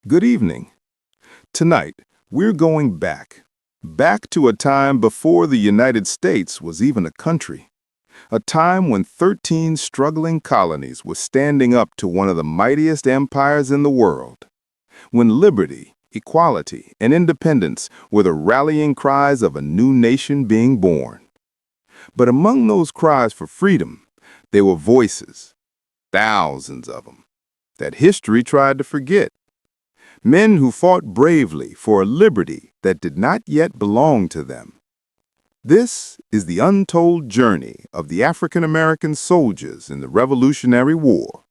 Good evening. Tonight, we're going back to a time before the United States was even a country. A time when 13 struggling colonies were standing up to one of the mightiest empires in the world. When liberty, equality, and independence were the rallying cries of a new nation being born. But among those cries for freedom, there were voices, thousands of them, that history tried to forget. Men who fought bravely for a liberty that did not yet belong to them. This is the untold journey of the African American soldiers in the Revolutionary War.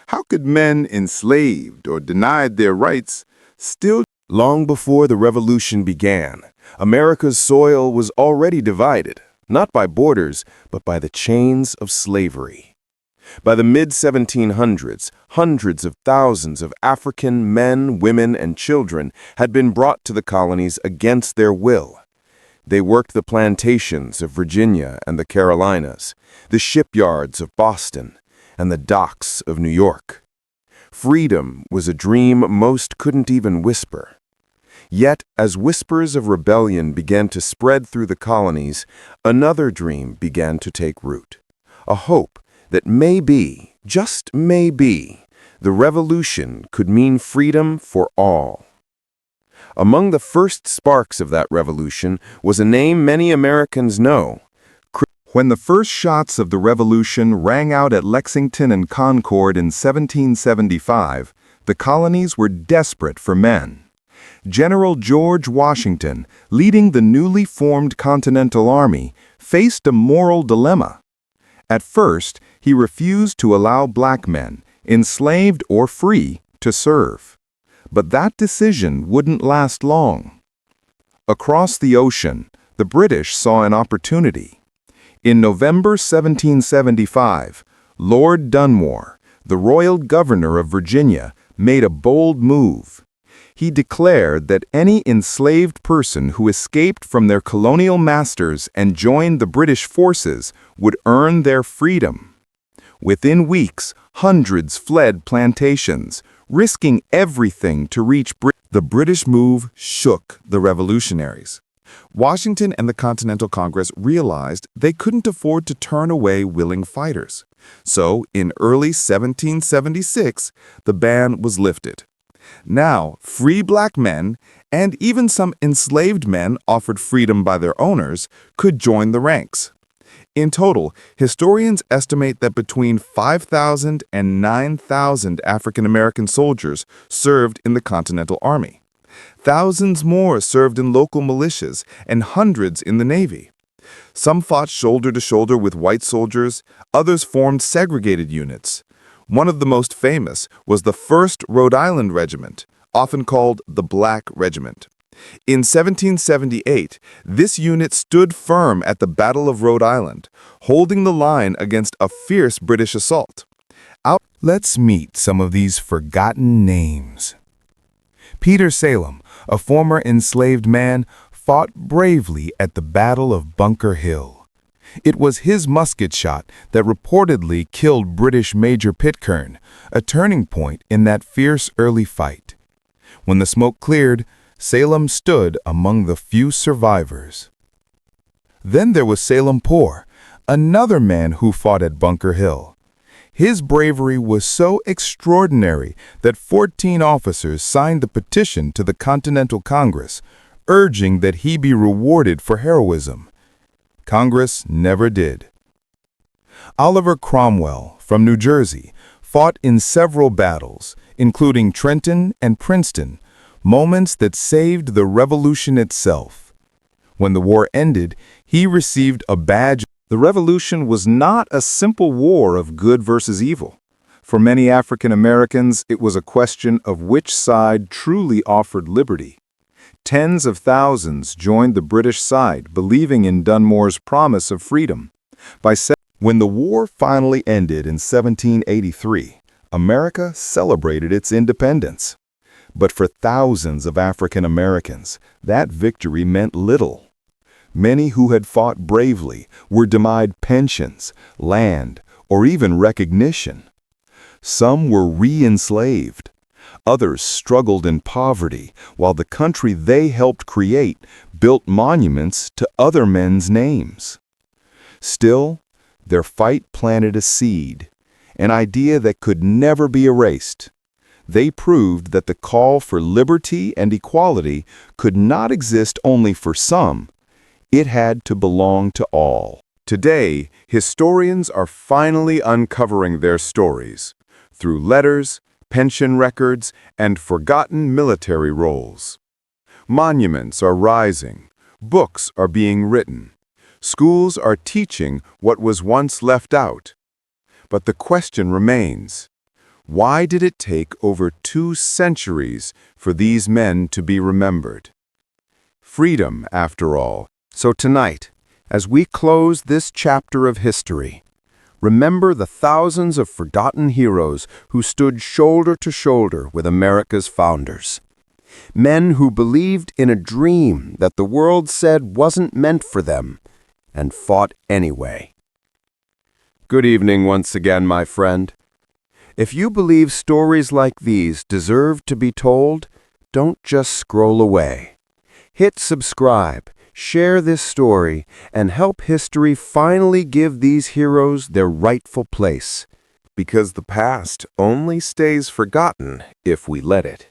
How could men enslaved or denied their rights still? Long before the Revolution began, America's soil was already divided, not by borders, but by the chains of slavery. By the mid-1700s, hundreds of thousands of African men, women, and children had been brought to the colonies against their will. They worked the plantations of Virginia and the Carolinas, the shipyards of Boston, and the docks of New York. Freedom was a dream most couldn't even whisper. Yet, as whispers of rebellion began to spread through the colonies, another dream began to take root. A hope that maybe, just maybe, the revolution could mean freedom for all. Among the first sparks of that revolution was a name many Americans know. When the first shots of the revolution rang out at Lexington and Concord in 1775, the colonies were desperate for men. General George Washington, leading the newly formed Continental Army, faced a moral dilemma. At first, he refused to allow black men, enslaved or free, to serve. But that decision wouldn't last long. Across the ocean, the British saw an opportunity. In November 1775, Lord Dunmore, the royal governor of Virginia, made a bold move. He declared that any enslaved person who escaped from their colonial masters and joined the British forces would earn their freedom. Within weeks, hundreds fled plantations, risking everything to reach Britain. The British move shook the revolutionaries. Washington and the Continental Congress realized they couldn't afford to turn away willing fighters. So, in early 1776, the ban was lifted. Now, free black men, and even some enslaved men offered freedom by their owners, could join the ranks. In total, historians estimate that between 5,000 and 9,000 African American soldiers served in the Continental Army. Thousands more served in local militias and hundreds in the Navy. Some fought shoulder to shoulder with white soldiers, others formed segregated units. One of the most famous was the 1st Rhode Island Regiment, often called the Black Regiment. In 1778, this unit stood firm at the Battle of Rhode Island, holding the line against a fierce British assault. Let's meet some of these forgotten names. Peter Salem, a former enslaved man, fought bravely at the Battle of Bunker Hill. It was his musket shot that reportedly killed British Major Pitcairn, a turning point in that fierce early fight. When the smoke cleared, Salem stood among the few survivors. Then there was Salem Poor, another man who fought at Bunker Hill. His bravery was so extraordinary that 14 officers signed the petition to the Continental Congress, urging that he be rewarded for heroism. Congress never did. Oliver Cromwell, from New Jersey, fought in several battles, including Trenton and Princeton, moments that saved the Revolution itself. When the war ended, he received a badge. The Revolution was not a simple war of good versus evil. For many African Americans, it was a question of which side truly offered liberty. Tens of thousands joined the British side, believing in Dunmore's promise of freedom. When the war finally ended in 1783, America celebrated its independence. But for thousands of African Americans, that victory meant little. Many who had fought bravely were denied pensions, land, or even recognition. Some were re-enslaved. Others struggled in poverty, while the country they helped create built monuments to other men's names. Still, their fight planted a seed, an idea that could never be erased. They proved that the call for liberty and equality could not exist only for some. It had to belong to all. Today, historians are finally uncovering their stories through letters, pension records, and forgotten military roles. Monuments are rising, books are being written, schools are teaching what was once left out. But the question remains, why did it take over 2 centuries for these men to be remembered? Freedom, after all. So tonight, as we close this chapter of history, remember the thousands of forgotten heroes who stood shoulder to shoulder with America's founders. Men who believed in a dream that the world said wasn't meant for them, and fought anyway. Good evening once again, my friend. If you believe stories like these deserve to be told, don't just scroll away. Hit subscribe, share this story, and help history finally give these heroes their rightful place. Because the past only stays forgotten if we let it.